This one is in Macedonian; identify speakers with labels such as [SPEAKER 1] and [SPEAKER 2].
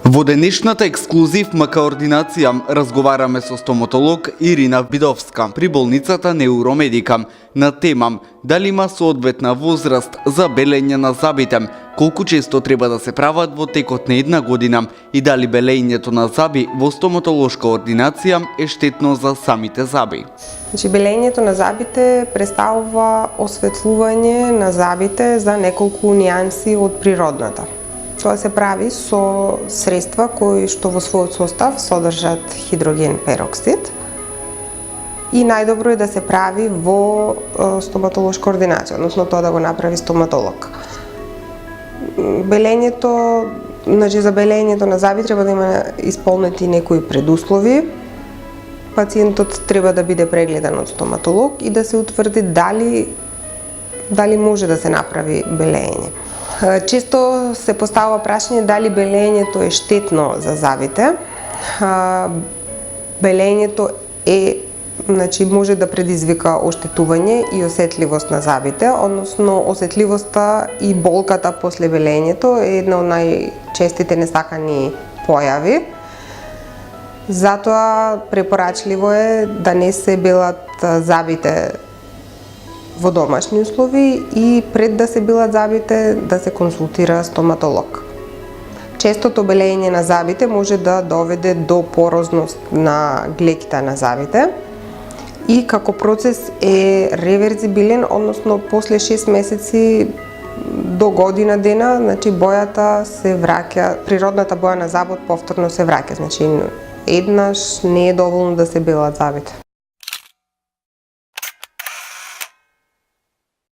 [SPEAKER 1] Во денешната ексклузив МК-ординација разговараме со стоматолог Ирина Видовска при болницата Неуромедика на тема дали има соодветна возраст за белење на забите, колку често треба да се прават во текот на една година и дали белењето на заби во стоматолошка ординација е штетно за самите заби.
[SPEAKER 2] Белењето на забите представува осветлување на забите за неколку нијанси од природната. Тоа се прави со средства кои што во својот состав содржат хидроген пероксид и најдобро е да се прави во стоматолошка ординација, односно тоа да го направи стоматолог. За белењето на заби треба да има исполнети некои предуслови. Пациентот треба да биде прегледан од стоматолог и да се утврди дали може да се направи белење. Често се поставува прашање дали белењето е штетно за забите. Белењето може да предизвика оштетување и осетливост на забите, односно осетливоста и болката после белењето е една од најчестите несакани појави. Затоа препорачливо е да не се белат забите во домашни услови и пред да се белат забите да се консултира стоматолог. Честото белење на забите може да доведе до порозност на глеките на забите и како процес е реверзибилен, односно после 6 месеци до година дена, бојата се враќа, природната боја на забот повторно се враќа, еднаш не е доволно да се белат забите.